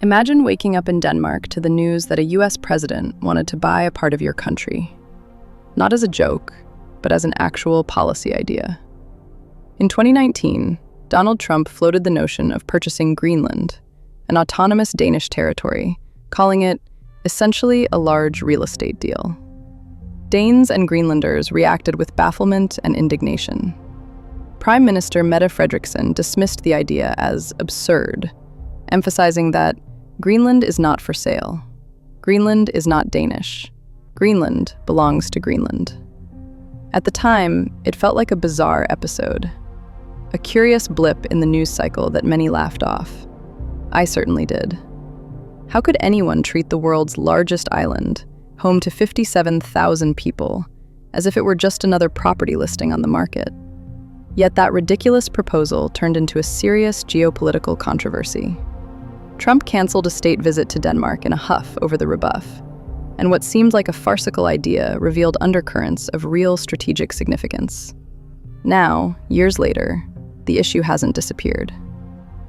Imagine waking up in Denmark to the news that a US president wanted to buy a part of your country. Not as a joke, but as an actual policy idea. In 2019, Donald Trump floated the notion of purchasing Greenland, an autonomous Danish territory, calling it essentially a large real estate deal. Danes and Greenlanders reacted with bafflement and indignation. Prime Minister Mette Frederiksen dismissed the idea as absurd, emphasizing that Greenland is not for sale. Greenland is not Danish. Greenland belongs to Greenland. At the time, it felt like a bizarre episode, a curious blip in the news cycle that many laughed off. I certainly did. How could anyone treat the world's largest island, home to 57,000 people, as if it were just another property listing on the market? Yet that ridiculous proposal turned into a serious geopolitical controversy. Trump canceled a state visit to Denmark in a huff over the rebuff, and what seemed like a farcical idea revealed undercurrents of real strategic significance. Now, years later, the issue hasn't disappeared.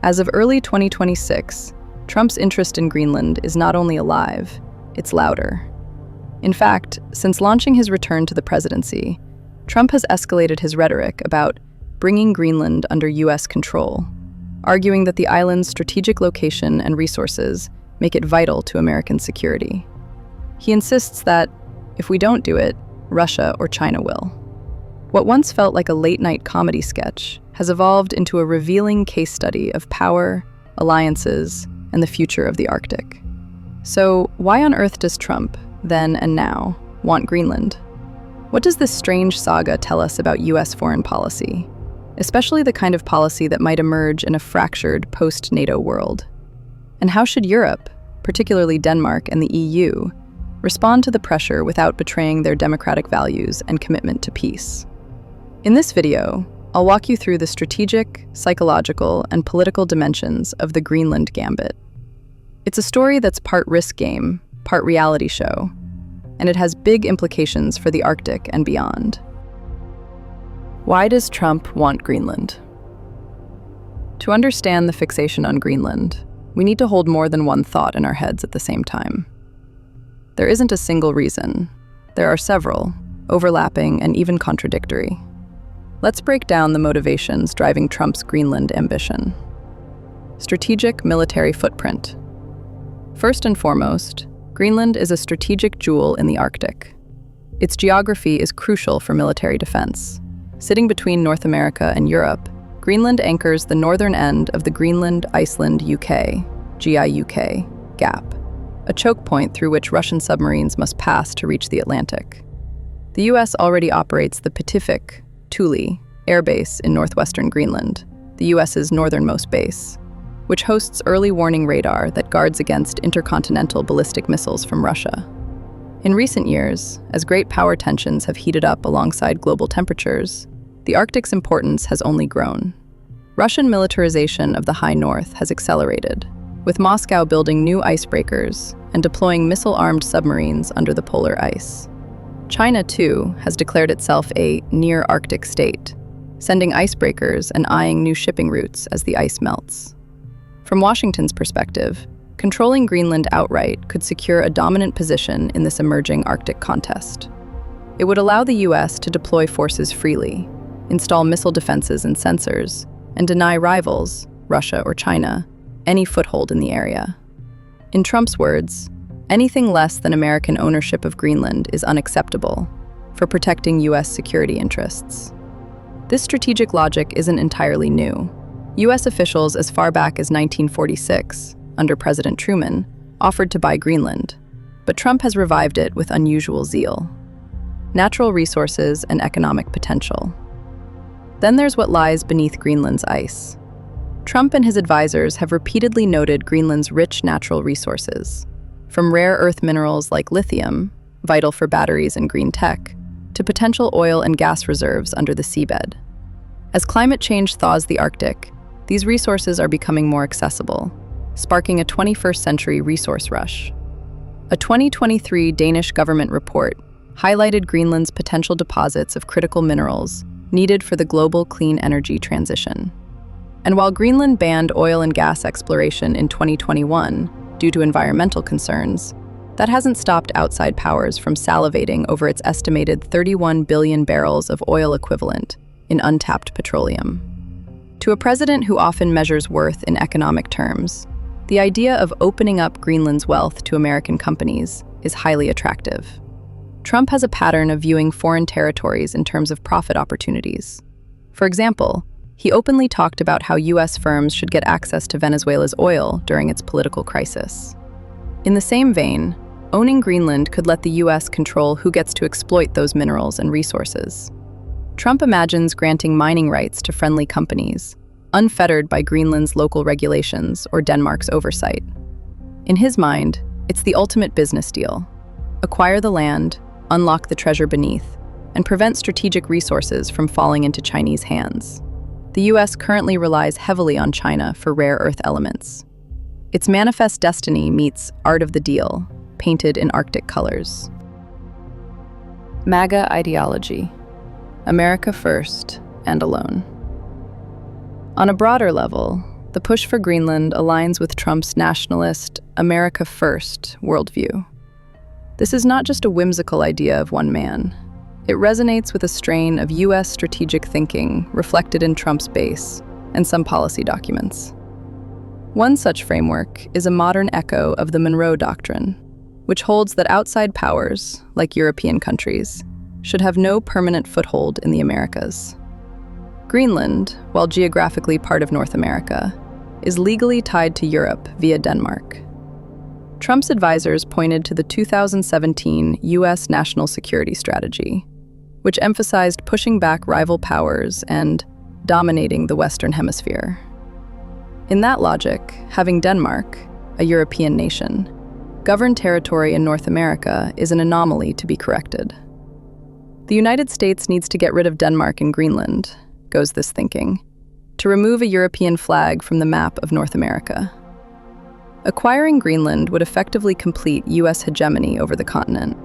As of early 2026, Trump's interest in Greenland is not only alive, it's louder. In fact, since launching his return to the presidency, Trump has escalated his rhetoric about bringing Greenland under US control, arguing that the island's strategic location and resources make it vital to American security. He insists that, if we don't do it, Russia or China will. What once felt like a late-night comedy sketch has evolved into a revealing case study of power, alliances, and the future of the Arctic. So why on earth does Trump, then and now, want Greenland? What does this strange saga tell us about US foreign policy, especially the kind of policy that might emerge in a fractured post-NATO world? And how should Europe, particularly Denmark and the EU, respond to the pressure without betraying their democratic values and commitment to peace? In this video, I'll walk you through the strategic, psychological, and political dimensions of the Greenland Gambit. It's a story that's part risk game, part reality show, and it has big implications for the Arctic and beyond. Why does Trump want Greenland? To understand the fixation on Greenland, we need to hold more than one thought in our heads at the same time. There isn't a single reason. There are several, overlapping and even contradictory. Let's break down the motivations driving Trump's Greenland ambition. Strategic military footprint. First and foremost, Greenland is a strategic jewel in the Arctic. Its geography is crucial for military defense. Sitting between North America and Europe, Greenland anchors the northern end of the Greenland-Iceland-UK (GIUK) gap, a choke point through which Russian submarines must pass to reach the Atlantic. The US already operates the Pacific Thule Air Base in northwestern Greenland, the US's northernmost base, which hosts early warning radar that guards against intercontinental ballistic missiles from Russia. In recent years, as great power tensions have heated up alongside global temperatures, the Arctic's importance has only grown. Russian militarization of the high north has accelerated, with Moscow building new icebreakers and deploying missile-armed submarines under the polar ice. China, too, has declared itself a near-Arctic state, sending icebreakers and eyeing new shipping routes as the ice melts. From Washington's perspective, controlling Greenland outright could secure a dominant position in this emerging Arctic contest. It would allow the US to deploy forces freely, install missile defenses and sensors, and deny rivals, Russia or China, any foothold in the area. In Trump's words, anything less than American ownership of Greenland is unacceptable for protecting US security interests. This strategic logic isn't entirely new. US officials as far back as 1946, under President Truman, offered to buy Greenland, but Trump has revived it with unusual zeal. Natural resources and economic potential. Then there's what lies beneath Greenland's ice. Trump and his advisors have repeatedly noted Greenland's rich natural resources, from rare earth minerals like lithium, vital for batteries and green tech, to potential oil and gas reserves under the seabed. As climate change thaws the Arctic, these resources are becoming more accessible, sparking a 21st century resource rush. A 2023 Danish government report highlighted Greenland's potential deposits of critical minerals needed for the global clean energy transition. And while Greenland banned oil and gas exploration in 2021, due to environmental concerns, that hasn't stopped outside powers from salivating over its estimated 31 billion barrels of oil equivalent in untapped petroleum. To a president who often measures worth in economic terms, the idea of opening up Greenland's wealth to American companies is highly attractive. Trump has a pattern of viewing foreign territories in terms of profit opportunities. For example, he openly talked about how U.S. firms should get access to Venezuela's oil during its political crisis. In the same vein, owning Greenland could let the U.S. control who gets to exploit those minerals and resources. Trump imagines granting mining rights to friendly companies, unfettered by Greenland's local regulations or Denmark's oversight. In his mind, it's the ultimate business deal. Acquire the land, unlock the treasure beneath, and prevent strategic resources from falling into Chinese hands. The U.S. currently relies heavily on China for rare earth elements. Its manifest destiny meets art of the deal, painted in Arctic colors. MAGA ideology. America first and alone. On a broader level, the push for Greenland aligns with Trump's nationalist, America first worldview. This is not just a whimsical idea of one man. It resonates with a strain of U.S. strategic thinking reflected in Trump's base and some policy documents. One such framework is a modern echo of the Monroe Doctrine, which holds that outside powers, like European countries, should have no permanent foothold in the Americas. Greenland, while geographically part of North America, is legally tied to Europe via Denmark. Trump's advisors pointed to the 2017 U.S. national security strategy, which emphasized pushing back rival powers and dominating the Western Hemisphere. In that logic, having Denmark, a European nation, govern territory in North America is an anomaly to be corrected. The United States needs to get rid of Denmark and Greenland, goes this thinking, to remove a European flag from the map of North America. Acquiring Greenland would effectively complete U.S. hegemony over the continent.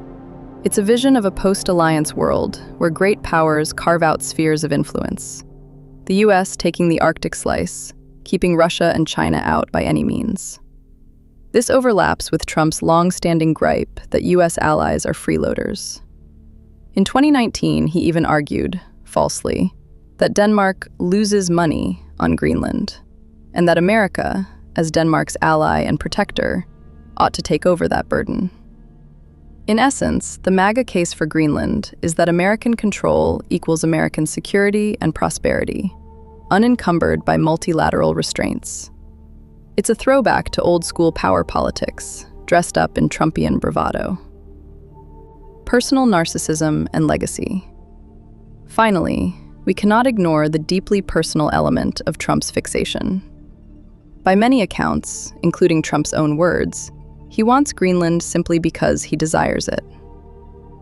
It's a vision of a post-alliance world where great powers carve out spheres of influence. The U.S. taking the Arctic slice, keeping Russia and China out by any means. This overlaps with Trump's long-standing gripe that U.S. allies are freeloaders. In 2019, he even argued, falsely, that Denmark loses money on Greenland, and that America, as Denmark's ally and protector, ought to take over that burden. In essence, the MAGA case for Greenland is that American control equals American security and prosperity, unencumbered by multilateral restraints. It's a throwback to old-school power politics, dressed up in Trumpian bravado. Personal narcissism and legacy. Finally, we cannot ignore the deeply personal element of Trump's fixation. By many accounts, including Trump's own words, he wants Greenland simply because he desires it.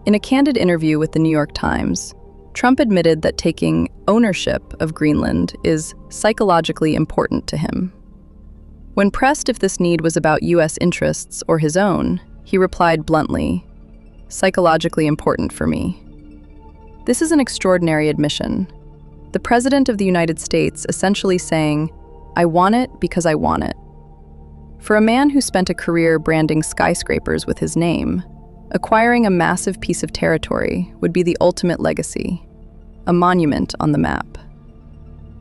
In a candid interview with the New York Times, Trump admitted that taking ownership of Greenland is psychologically important to him. When pressed if this need was about U.S. interests or his own, he replied bluntly, "Psychologically important for me." This is an extraordinary admission. The President of the United States essentially saying, "I want it because I want it." For a man who spent a career branding skyscrapers with his name, acquiring a massive piece of territory would be the ultimate legacy, a monument on the map.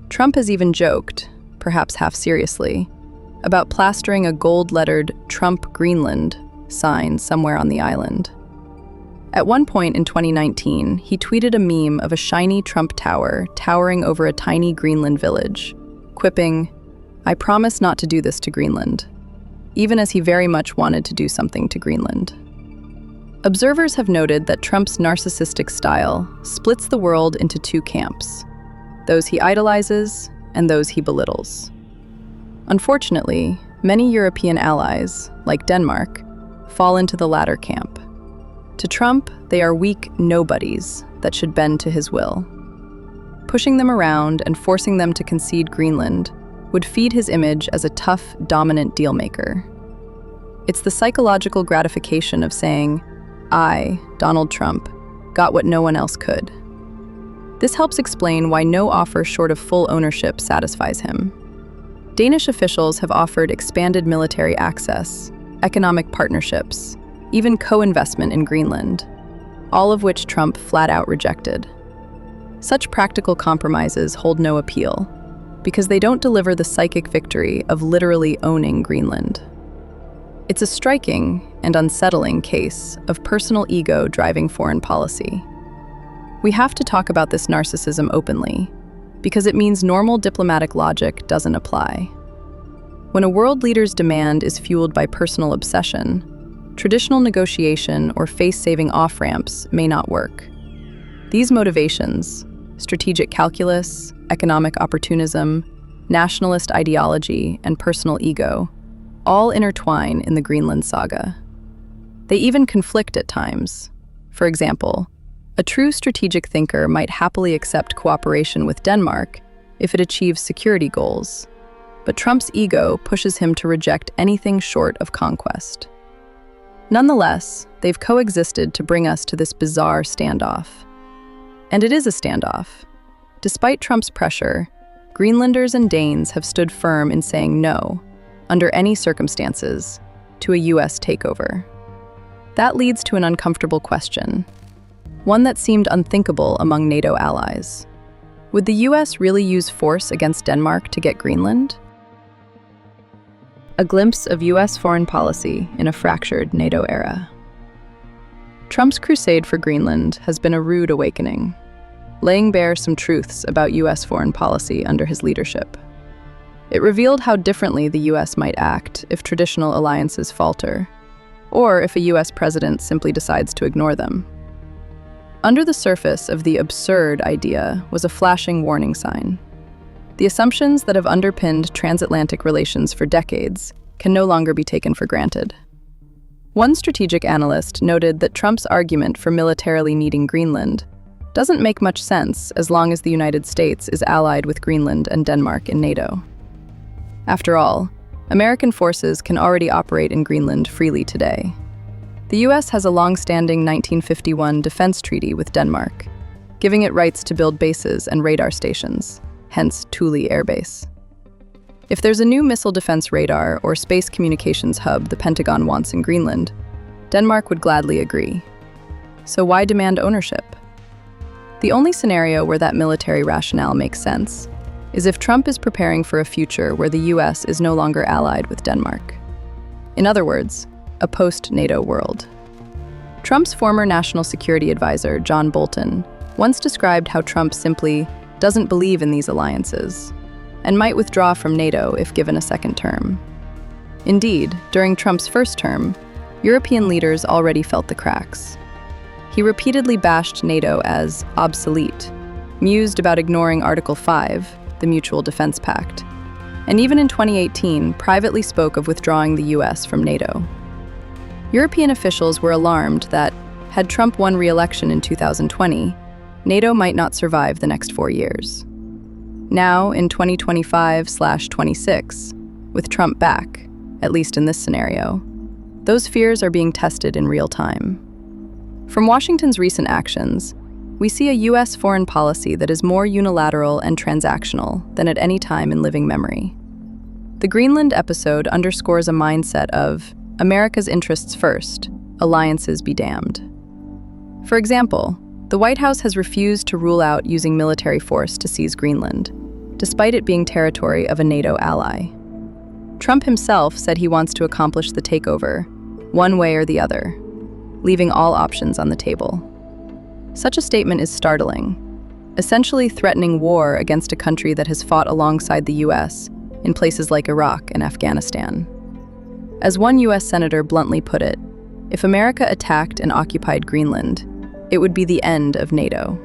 Trump has even joked, perhaps half seriously, about plastering a gold-lettered "Trump Greenland" sign somewhere on the island. At one point in 2019, he tweeted a meme of a shiny Trump tower towering over a tiny Greenland village, quipping, "I promise not to do this to Greenland," even as he very much wanted to do something to Greenland. Observers have noted that Trump's narcissistic style splits the world into two camps, those he idolizes and those he belittles. Unfortunately, many European allies, like Denmark, fall into the latter camp. To Trump, they are weak nobodies that should bend to his will. Pushing them around and forcing them to concede Greenland would feed his image as a tough, dominant dealmaker. It's the psychological gratification of saying, "I, Donald Trump, got what no one else could." This helps explain why no offer short of full ownership satisfies him. Danish officials have offered expanded military access, economic partnerships, even co-investment in Greenland, all of which Trump flat out rejected. Such practical compromises hold no appeal, because they don't deliver the psychic victory of literally owning Greenland. It's a striking and unsettling case of personal ego driving foreign policy. We have to talk about this narcissism openly, because it means normal diplomatic logic doesn't apply. When a world leader's demand is fueled by personal obsession, traditional negotiation or face-saving off-ramps may not work. These motivations, strategic calculus, economic opportunism, nationalist ideology, and personal ego, all intertwine in the Greenland saga. They even conflict at times. For example, a true strategic thinker might happily accept cooperation with Denmark if it achieves security goals, but Trump's ego pushes him to reject anything short of conquest. Nonetheless, they've coexisted to bring us to this bizarre standoff. And it is a standoff. Despite Trump's pressure, Greenlanders and Danes have stood firm in saying no, under any circumstances, to a U.S. takeover. That leads to an uncomfortable question, one that seemed unthinkable among NATO allies. Would the U.S. really use force against Denmark to get Greenland? A glimpse of U.S. foreign policy in a fractured NATO era. Trump's crusade for Greenland has been a rude awakening, laying bare some truths about U.S. foreign policy under his leadership. It revealed how differently the U.S. might act if traditional alliances falter, or if a U.S. president simply decides to ignore them. Under the surface of the absurd idea was a flashing warning sign. The assumptions that have underpinned transatlantic relations for decades can no longer be taken for granted. One strategic analyst noted that Trump's argument for militarily needing Greenland doesn't make much sense as long as the United States is allied with Greenland and Denmark in NATO. After all, American forces can already operate in Greenland freely today. The U.S. has a long-standing 1951 defense treaty with Denmark, giving it rights to build bases and radar stations, hence Thule Air Base. If there's a new missile defense radar or space communications hub the Pentagon wants in Greenland, Denmark would gladly agree. So why demand ownership? The only scenario where that military rationale makes sense is if Trump is preparing for a future where the U.S. is no longer allied with Denmark. In other words, a post-NATO world. Trump's former national security advisor, John Bolton, once described how Trump simply doesn't believe in these alliances and might withdraw from NATO if given a second term. Indeed, during Trump's first term, European leaders already felt the cracks. He repeatedly bashed NATO as obsolete, mused about ignoring Article 5, the Mutual Defense Pact, and even in 2018 privately spoke of withdrawing the U.S. from NATO. European officials were alarmed that, had Trump won re-election in 2020, NATO might not survive the next 4 years. Now, in 2025/26, with Trump back, at least in this scenario, those fears are being tested in real time. From Washington's recent actions, we see a U.S. foreign policy that is more unilateral and transactional than at any time in living memory. The Greenland episode underscores a mindset of America's interests first, alliances be damned. For example, the White House has refused to rule out using military force to seize Greenland, despite it being territory of a NATO ally. Trump himself said he wants to accomplish the takeover, one way or the other, leaving all options on the table. Such a statement is startling, essentially threatening war against a country that has fought alongside the U.S. in places like Iraq and Afghanistan. As one U.S. senator bluntly put it, if America attacked and occupied Greenland, it would be the end of NATO.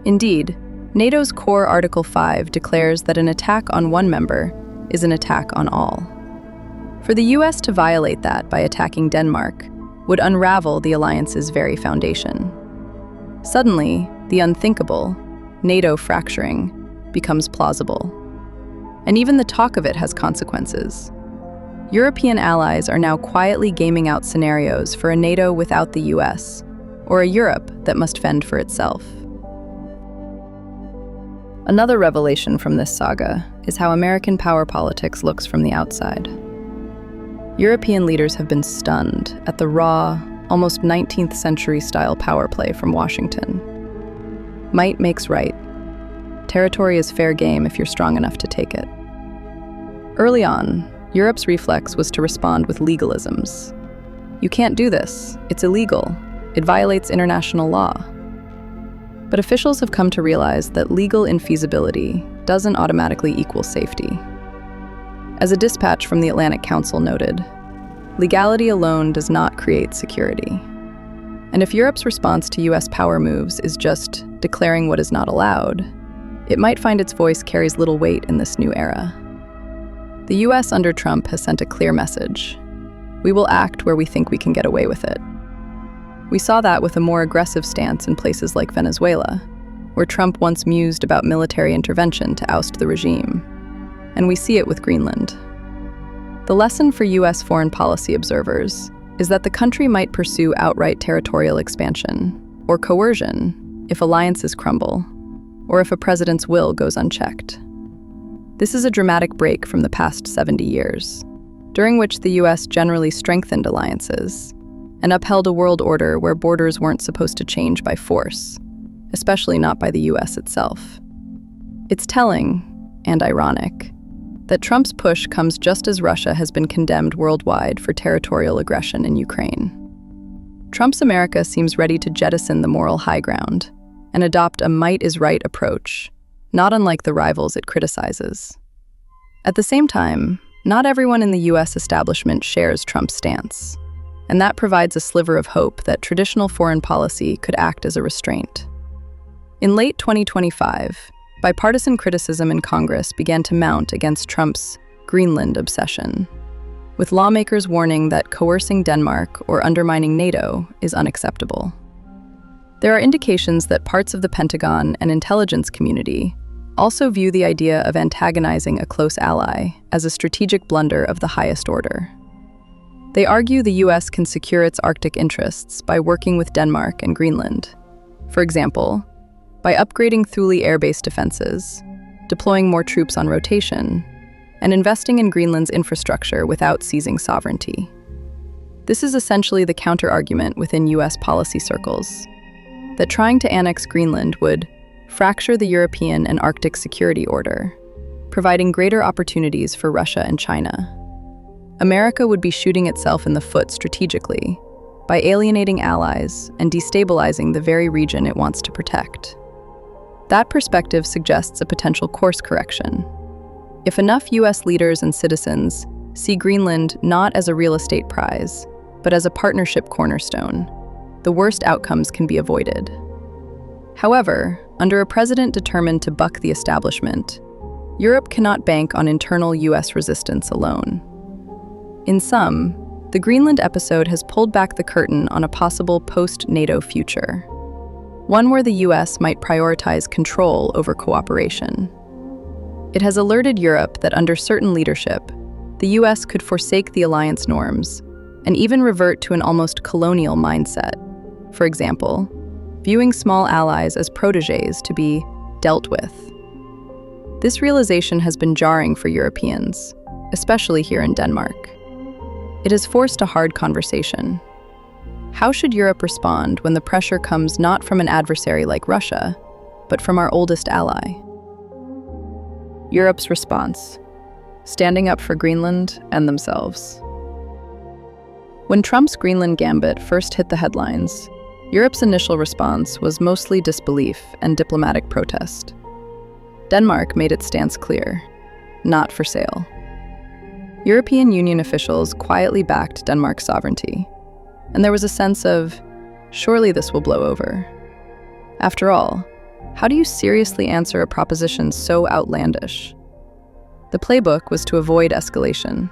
Indeed, NATO's core Article 5 declares that an attack on one member is an attack on all. For the U.S. to violate that by attacking Denmark would unravel the alliance's very foundation. Suddenly, the unthinkable, NATO fracturing, becomes plausible. And even the talk of it has consequences. European allies are now quietly gaming out scenarios for a NATO without the US, or a Europe that must fend for itself. Another revelation from this saga is how American power politics looks from the outside. European leaders have been stunned at the raw, almost 19th century style power play from Washington. Might makes right. Territory is fair game if you're strong enough to take it. Early on, Europe's reflex was to respond with legalisms. You can't do this. It's illegal. It violates international law. But officials have come to realize that legal infeasibility doesn't automatically equal safety. As a dispatch from the Atlantic Council noted, legality alone does not create security. And if Europe's response to US power moves is just declaring what is not allowed, it might find its voice carries little weight in this new era. The US under Trump has sent a clear message. We will act where we think we can get away with it. We saw that with a more aggressive stance in places like Venezuela, where Trump once mused about military intervention to oust the regime. And we see it with Greenland. The lesson for US foreign policy observers is that the country might pursue outright territorial expansion or coercion if alliances crumble, or if a president's will goes unchecked. This is a dramatic break from the past 70 years, during which the US generally strengthened alliances and upheld a world order where borders weren't supposed to change by force, especially not by the US itself. It's telling, and ironic, that Trump's push comes just as Russia has been condemned worldwide for territorial aggression in Ukraine. Trump's America seems ready to jettison the moral high ground and adopt a might is right approach, not unlike the rivals it criticizes. At the same time, not everyone in the US establishment shares Trump's stance, and that provides a sliver of hope that traditional foreign policy could act as a restraint. In late 2025, bipartisan criticism in Congress began to mount against Trump's Greenland obsession, with lawmakers warning that coercing Denmark or undermining NATO is unacceptable. There are indications that parts of the Pentagon and intelligence community also view the idea of antagonizing a close ally as a strategic blunder of the highest order. They argue the US can secure its Arctic interests by working with Denmark and Greenland. For example, by upgrading Thule air base defenses, deploying more troops on rotation, and investing in Greenland's infrastructure without seizing sovereignty. This is essentially the counter-argument within US policy circles, that trying to annex Greenland would fracture the European and Arctic security order, providing greater opportunities for Russia and China. America would be shooting itself in the foot strategically by alienating allies and destabilizing the very region it wants to protect. That perspective suggests a potential course correction. If enough US leaders and citizens see Greenland not as a real estate prize, but as a partnership cornerstone, the worst outcomes can be avoided. However, under a president determined to buck the establishment, Europe cannot bank on internal US resistance alone. In sum, the Greenland episode has pulled back the curtain on a possible post-NATO future, one where the US might prioritize control over cooperation. It has alerted Europe that under certain leadership, the US could forsake the alliance norms and even revert to an almost colonial mindset. For example, viewing small allies as protégés to be dealt with. This realization has been jarring for Europeans, especially here in Denmark. It has forced a hard conversation. How should Europe respond when the pressure comes not from an adversary like Russia, but from our oldest ally? Europe's response: standing up for Greenland and themselves. When Trump's Greenland gambit first hit the headlines, Europe's initial response was mostly disbelief and diplomatic protest. Denmark made its stance clear: not for sale. European Union officials quietly backed Denmark's sovereignty, and there was a sense of, surely this will blow over. After all, how do you seriously answer a proposition so outlandish? The playbook was to avoid escalation,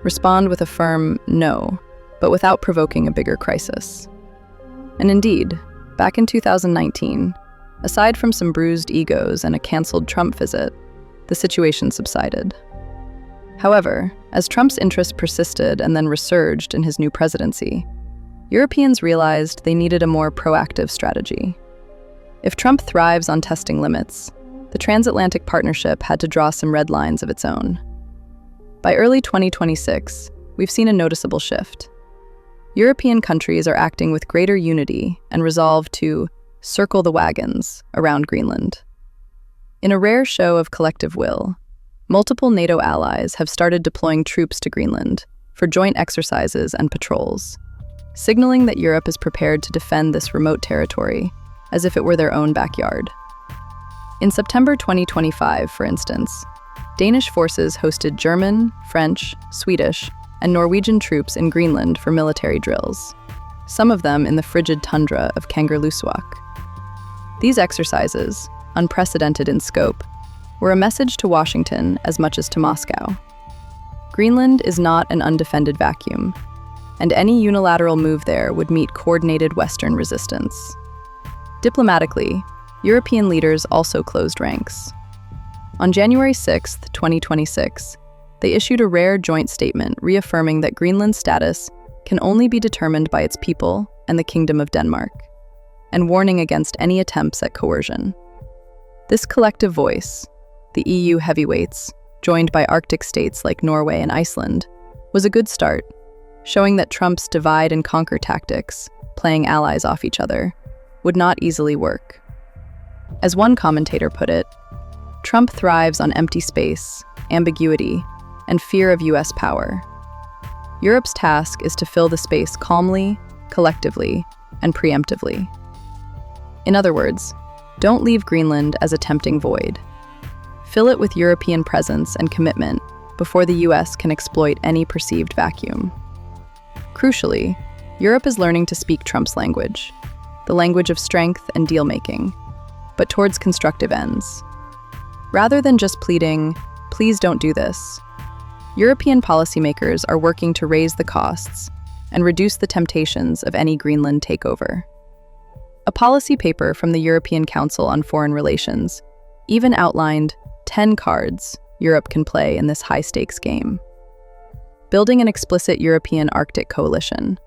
respond with a firm no, but without provoking a bigger crisis. And indeed, back in 2019, aside from some bruised egos and a canceled Trump visit, the situation subsided. However, as Trump's interest persisted and then resurged in his new presidency, Europeans realized they needed a more proactive strategy. If Trump thrives on testing limits, the transatlantic partnership had to draw some red lines of its own. By early 2026, we've seen a noticeable shift. European countries are acting with greater unity and resolve to circle the wagons around Greenland. In a rare show of collective will, multiple NATO allies have started deploying troops to Greenland for joint exercises and patrols, signaling that Europe is prepared to defend this remote territory as if it were their own backyard. In September 2025, for instance, Danish forces hosted German, French, Swedish, and Norwegian troops in Greenland for military drills, some of them in the frigid tundra of Kangerlussuaq. These exercises, unprecedented in scope, were a message to Washington as much as to Moscow. Greenland is not an undefended vacuum, and any unilateral move there would meet coordinated Western resistance. Diplomatically, European leaders also closed ranks. On January 6, 2026, they issued a rare joint statement reaffirming that Greenland's status can only be determined by its people and the Kingdom of Denmark, and warning against any attempts at coercion. This collective voice, the EU heavyweights, joined by Arctic states like Norway and Iceland, was a good start, showing that Trump's divide and conquer tactics, playing allies off each other, would not easily work. As one commentator put it, Trump thrives on empty space, ambiguity, and fear of US power. Europe's task is to fill the space calmly, collectively, and preemptively. In other words, don't leave Greenland as a tempting void. Fill it with European presence and commitment before the US can exploit any perceived vacuum. Crucially, Europe is learning to speak Trump's language, the language of strength and deal-making, but towards constructive ends. Rather than just pleading, "Please don't do this," European policymakers are working to raise the costs and reduce the temptations of any Greenland takeover. A policy paper from the European Council on Foreign Relations even outlined 10 cards Europe can play in this high-stakes game. Building an explicit European Arctic coalition,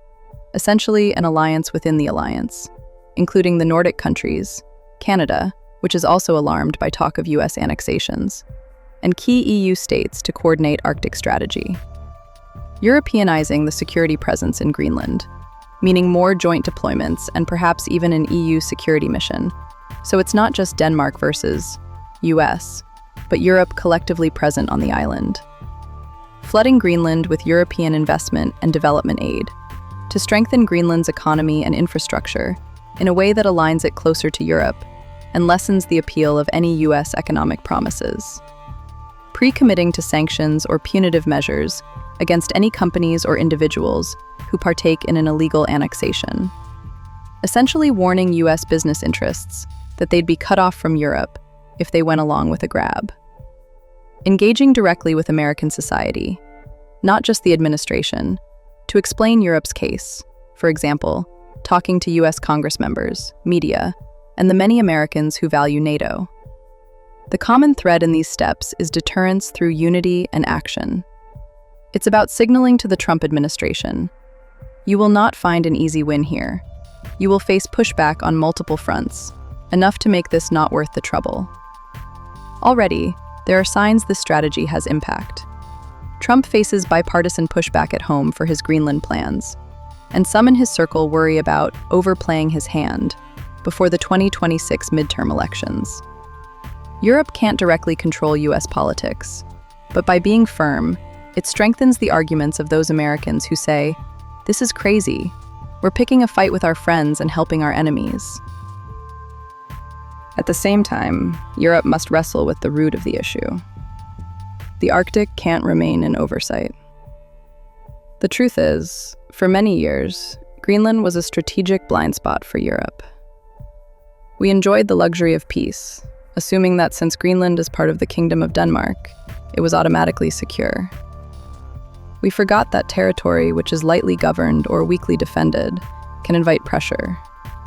essentially an alliance within the alliance, including the Nordic countries, Canada, which is also alarmed by talk of US annexations, and key EU states to coordinate Arctic strategy. Europeanizing the security presence in Greenland, meaning more joint deployments and perhaps even an EU security mission, so it's not just Denmark versus US, but Europe collectively present on the island. Flooding Greenland with European investment and development aid to strengthen Greenland's economy and infrastructure in a way that aligns it closer to Europe and lessens the appeal of any US economic promises. Pre-committing to sanctions or punitive measures against any companies or individuals who partake in an illegal annexation. Essentially warning US business interests that they'd be cut off from Europe if they went along with a grab. Engaging directly with American society, not just the administration, to explain Europe's case, for example, talking to US Congress members, media, and the many Americans who value NATO. The common thread in these steps is deterrence through unity and action. It's about signaling to the Trump administration, you will not find an easy win here. You will face pushback on multiple fronts, enough to make this not worth the trouble. Already, there are signs this strategy has impact. Trump faces bipartisan pushback at home for his Greenland plans, and some in his circle worry about overplaying his hand before the 2026 midterm elections. Europe can't directly control US politics, but by being firm, it strengthens the arguments of those Americans who say, "This is crazy. We're picking a fight with our friends and helping our enemies." At the same time, Europe must wrestle with the root of the issue. The Arctic can't remain in oversight. The truth is, for many years, Greenland was a strategic blind spot for Europe. We enjoyed the luxury of peace, assuming that since Greenland is part of the Kingdom of Denmark, it was automatically secure. We forgot that territory which is lightly governed or weakly defended can invite pressure,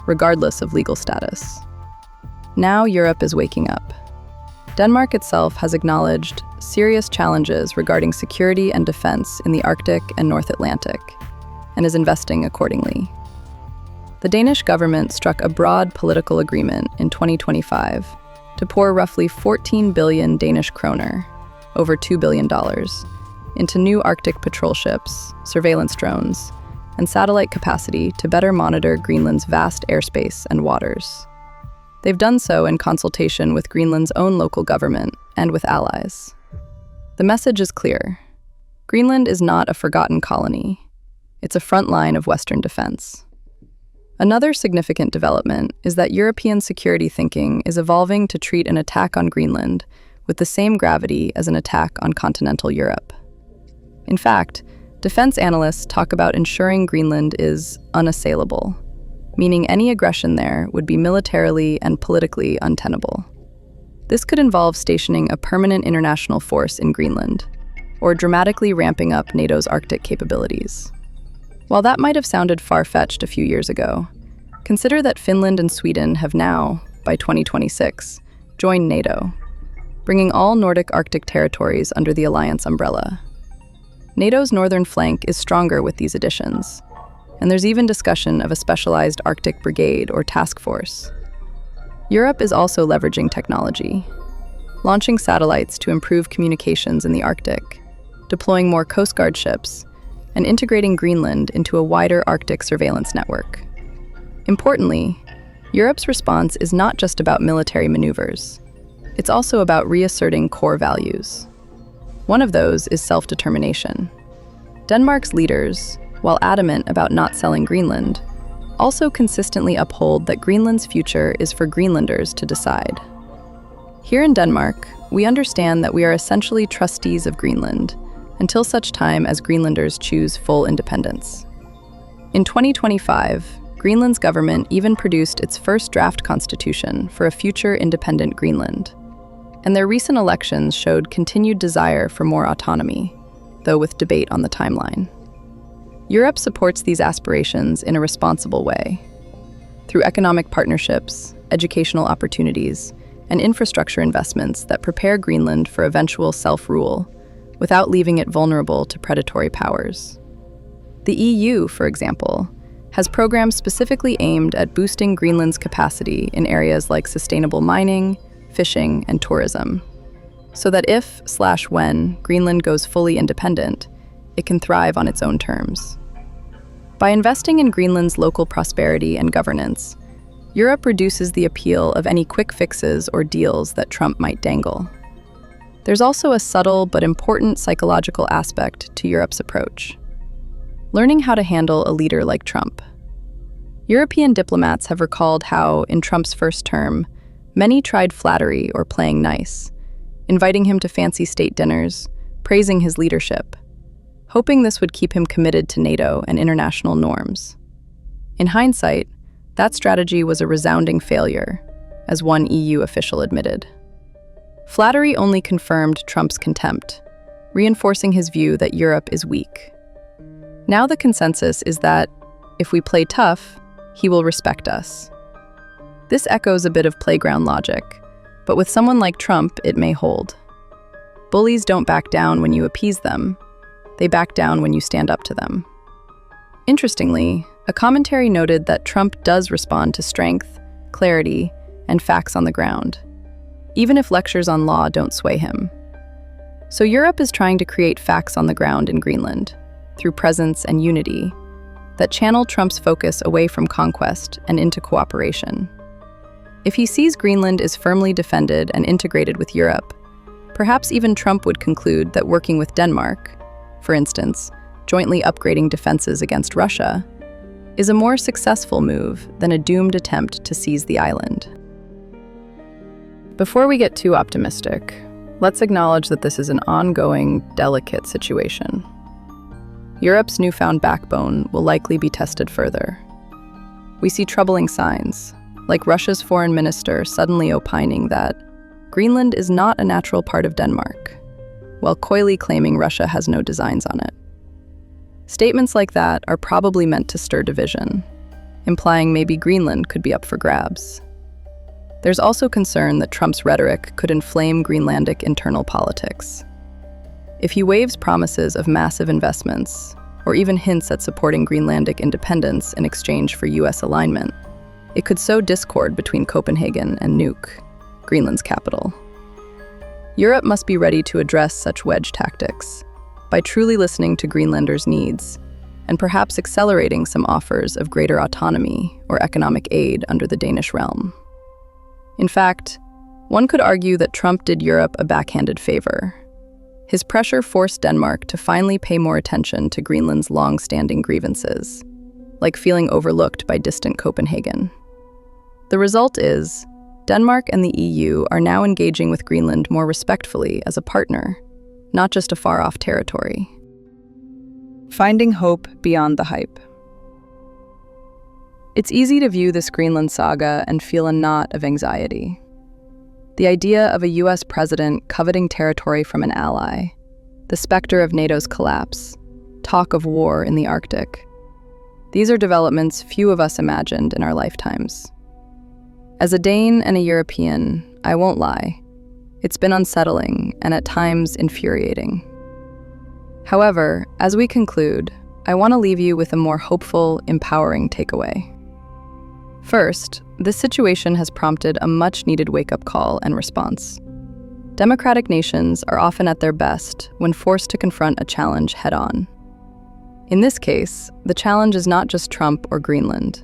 regardless of legal status. Now Europe is waking up. Denmark itself has acknowledged serious challenges regarding security and defense in the Arctic and North Atlantic, and is investing accordingly. The Danish government struck a broad political agreement in 2025 to pour roughly 14 billion Danish kroner, over $2 billion, into new Arctic patrol ships, surveillance drones, and satellite capacity to better monitor Greenland's vast airspace and waters. They've done so in consultation with Greenland's own local government and with allies. The message is clear. Greenland is not a forgotten colony. It's a front line of Western defense. Another significant development is that European security thinking is evolving to treat an attack on Greenland with the same gravity as an attack on continental Europe. In fact, defense analysts talk about ensuring Greenland is unassailable, meaning any aggression there would be militarily and politically untenable. This could involve stationing a permanent international force in Greenland, or dramatically ramping up NATO's Arctic capabilities. While that might have sounded far-fetched a few years ago, consider that Finland and Sweden have now, by 2026, joined NATO, bringing all Nordic Arctic territories under the alliance umbrella. NATO's northern flank is stronger with these additions, and there's even discussion of a specialized Arctic brigade or task force. Europe is also leveraging technology, launching satellites to improve communications in the Arctic, deploying more Coast Guard ships, and integrating Greenland into a wider Arctic surveillance network. Importantly, Europe's response is not just about military maneuvers. It's also about reasserting core values. One of those is self-determination. Denmark's leaders, while adamant about not selling Greenland, also consistently uphold that Greenland's future is for Greenlanders to decide. Here in Denmark, we understand that we are essentially trustees of Greenland until such time as Greenlanders choose full independence. In 2025, Greenland's government even produced its first draft constitution for a future independent Greenland, and their recent elections showed continued desire for more autonomy, though with debate on the timeline. Europe supports these aspirations in a responsible way, through economic partnerships, educational opportunities, and infrastructure investments that prepare Greenland for eventual self-rule, without leaving it vulnerable to predatory powers. The EU, for example, has programs specifically aimed at boosting Greenland's capacity in areas like sustainable mining, fishing, and tourism, so that if/when Greenland goes fully independent, it can thrive on its own terms. By investing in Greenland's local prosperity and governance, Europe reduces the appeal of any quick fixes or deals that Trump might dangle. There's also a subtle but important psychological aspect to Europe's approach: learning how to handle a leader like Trump. European diplomats have recalled how, in Trump's first term, many tried flattery or playing nice, inviting him to fancy state dinners, praising his leadership, hoping this would keep him committed to NATO and international norms. In hindsight, that strategy was a resounding failure, as one EU official admitted. Flattery only confirmed Trump's contempt, reinforcing his view that Europe is weak. Now the consensus is that, if we play tough, he will respect us. This echoes a bit of playground logic, but with someone like Trump, it may hold. Bullies don't back down when you appease them. They back down when you stand up to them. Interestingly, a commentary noted that Trump does respond to strength, clarity, and facts on the ground, even if lectures on law don't sway him. So Europe is trying to create facts on the ground in Greenland, through presence and unity, that channel Trump's focus away from conquest and into cooperation. If he sees Greenland is firmly defended and integrated with Europe, perhaps even Trump would conclude that working with Denmark, for instance, jointly upgrading defenses against Russia, is a more successful move than a doomed attempt to seize the island. Before we get too optimistic, let's acknowledge that this is an ongoing, delicate situation. Europe's newfound backbone will likely be tested further. We see troubling signs, like Russia's foreign minister suddenly opining that Greenland is not a natural part of Denmark, while coyly claiming Russia has no designs on it. Statements like that are probably meant to stir division, implying maybe Greenland could be up for grabs. There's also concern that Trump's rhetoric could inflame Greenlandic internal politics. If he waves promises of massive investments, or even hints at supporting Greenlandic independence in exchange for US alignment, it could sow discord between Copenhagen and Nuuk, Greenland's capital. Europe must be ready to address such wedge tactics, by truly listening to Greenlanders' needs and perhaps accelerating some offers of greater autonomy or economic aid under the Danish realm. In fact, one could argue that Trump did Europe a backhanded favor. His pressure forced Denmark to finally pay more attention to Greenland's long-standing grievances, like feeling overlooked by distant Copenhagen. The result is, Denmark and the EU are now engaging with Greenland more respectfully as a partner, not just a far-off territory. Finding hope beyond the hype. It's easy to view this Greenland saga and feel a knot of anxiety. The idea of a US president coveting territory from an ally, the specter of NATO's collapse, talk of war in the Arctic. These are developments few of us imagined in our lifetimes. As a Dane and a European, I won't lie, it's been unsettling and at times infuriating. However, as we conclude, I want to leave you with a more hopeful, empowering takeaway. First, this situation has prompted a much-needed wake-up call and response. Democratic nations are often at their best when forced to confront a challenge head-on. In this case, the challenge is not just Trump or Greenland.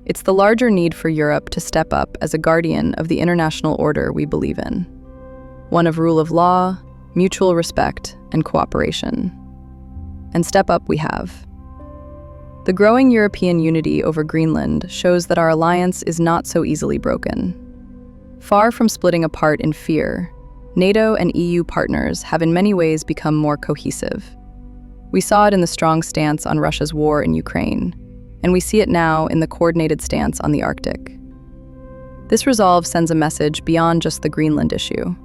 It's the larger need for Europe to step up as a guardian of the international order we believe in. One of rule of law, mutual respect, and cooperation. And step up we have. The growing European unity over Greenland shows that our alliance is not so easily broken. Far from splitting apart in fear, NATO and EU partners have in many ways become more cohesive. We saw it in the strong stance on Russia's war in Ukraine, and we see it now in the coordinated stance on the Arctic. This resolve sends a message beyond just the Greenland issue,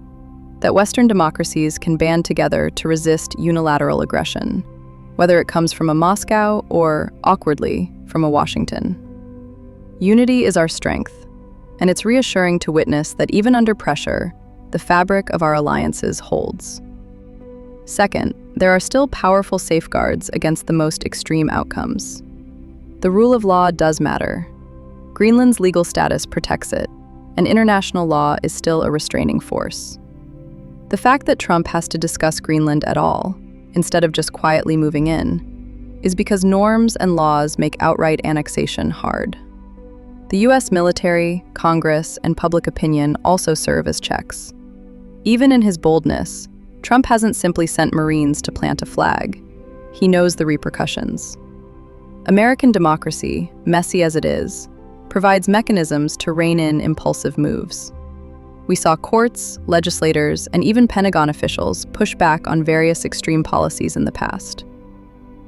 that Western democracies can band together to resist unilateral aggression, whether it comes from a Moscow or, awkwardly, from a Washington. Unity is our strength, and it's reassuring to witness that even under pressure, the fabric of our alliances holds. Second, there are still powerful safeguards against the most extreme outcomes. The rule of law does matter. Greenland's legal status protects it, and international law is still a restraining force. The fact that Trump has to discuss Greenland at all, instead of just quietly moving in, is because norms and laws make outright annexation hard. The US military, Congress, and public opinion also serve as checks. Even in his boldness, Trump hasn't simply sent Marines to plant a flag. He knows the repercussions. American democracy, messy as it is, provides mechanisms to rein in impulsive moves. We saw courts, legislators, and even Pentagon officials push back on various extreme policies in the past.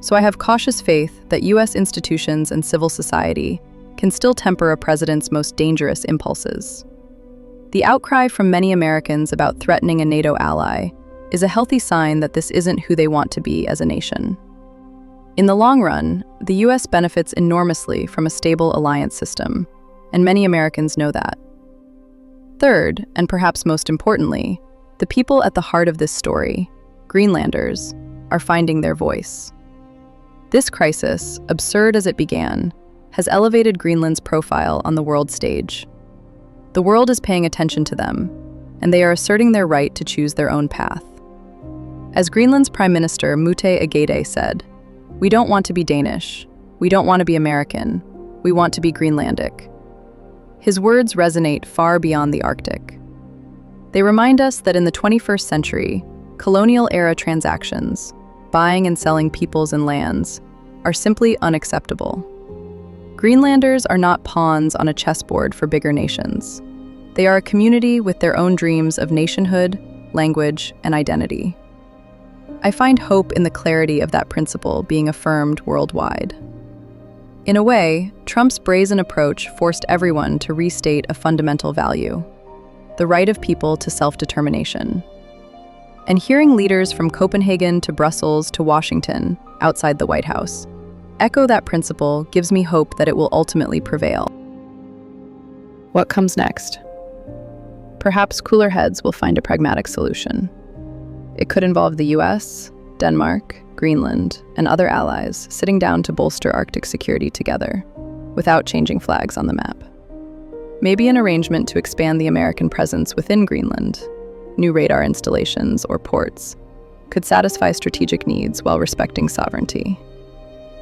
So I have cautious faith that US institutions and civil society can still temper a president's most dangerous impulses. The outcry from many Americans about threatening a NATO ally is a healthy sign that this isn't who they want to be as a nation. In the long run, the US benefits enormously from a stable alliance system, and many Americans know that. Third, and perhaps most importantly, the people at the heart of this story, Greenlanders, are finding their voice. This crisis, absurd as it began, has elevated Greenland's profile on the world stage. The world is paying attention to them, and they are asserting their right to choose their own path. As Greenland's Prime Minister Mute Agede said, "We don't want to be Danish. We don't want to be American. We want to be Greenlandic." His words resonate far beyond the Arctic. They remind us that in the 21st century, colonial-era transactions, buying and selling peoples and lands, are simply unacceptable. Greenlanders are not pawns on a chessboard for bigger nations. They are a community with their own dreams of nationhood, language, and identity. I find hope in the clarity of that principle being affirmed worldwide. In a way, Trump's brazen approach forced everyone to restate a fundamental value: the right of people to self-determination. And hearing leaders from Copenhagen to Brussels to Washington, outside the White House, echo that principle gives me hope that it will ultimately prevail. What comes next? Perhaps cooler heads will find a pragmatic solution. It could involve the US, Denmark, Greenland, and other allies sitting down to bolster Arctic security together, without changing flags on the map. Maybe an arrangement to expand the American presence within Greenland, new radar installations or ports, could satisfy strategic needs while respecting sovereignty.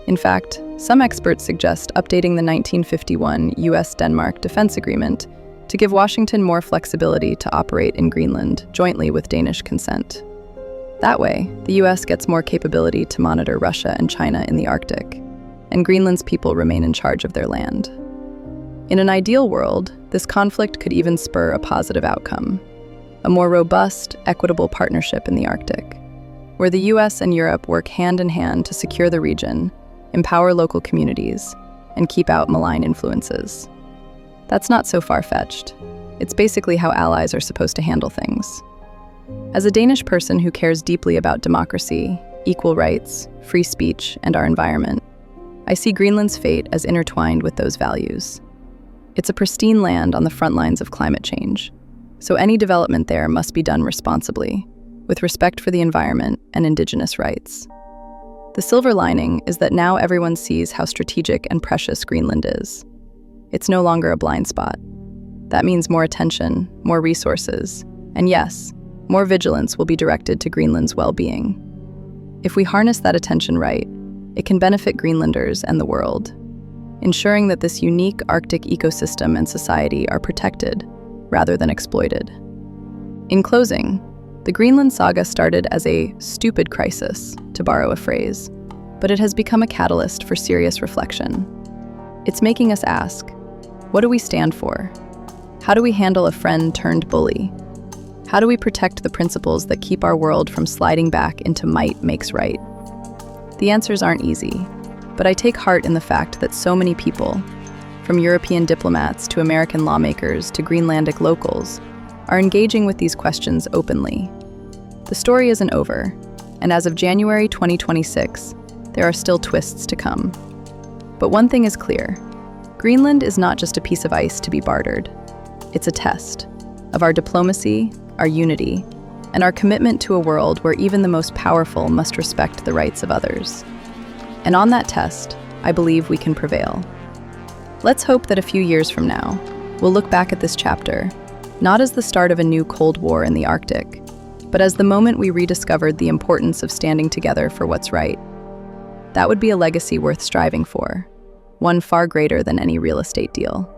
In fact, some experts suggest updating the 1951 US-Denmark Defense Agreement to give Washington more flexibility to operate in Greenland jointly with Danish consent. That way, the US gets more capability to monitor Russia and China in the Arctic, and Greenland's people remain in charge of their land. In an ideal world, this conflict could even spur a positive outcome, a more robust, equitable partnership in the Arctic, where the US and Europe work hand in hand to secure the region, empower local communities, and keep out malign influences. That's not so far-fetched. It's basically how allies are supposed to handle things. As a Danish person who cares deeply about democracy, equal rights, free speech, and our environment, I see Greenland's fate as intertwined with those values. It's a pristine land on the front lines of climate change, so any development there must be done responsibly, with respect for the environment and indigenous rights. The silver lining is that now everyone sees how strategic and precious Greenland is. It's no longer a blind spot. That means more attention, more resources, and yes, more vigilance will be directed to Greenland's well-being. If we harness that attention right, it can benefit Greenlanders and the world, ensuring that this unique Arctic ecosystem and society are protected rather than exploited. In closing, the Greenland saga started as a stupid crisis, to borrow a phrase, but it has become a catalyst for serious reflection. It's making us ask, what do we stand for? How do we handle a friend-turned-bully? How do we protect the principles that keep our world from sliding back into might makes right? The answers aren't easy, but I take heart in the fact that so many people, from European diplomats to American lawmakers to Greenlandic locals, are engaging with these questions openly. The story isn't over, and as of January 2026, there are still twists to come. But one thing is clear: Greenland is not just a piece of ice to be bartered. It's a test of our diplomacy, our unity, and our commitment to a world where even the most powerful must respect the rights of others. And on that test, I believe we can prevail. Let's hope that a few years from now, we'll look back at this chapter, not as the start of a new Cold War in the Arctic, but as the moment we rediscovered the importance of standing together for what's right. That would be a legacy worth striving for, one far greater than any real estate deal.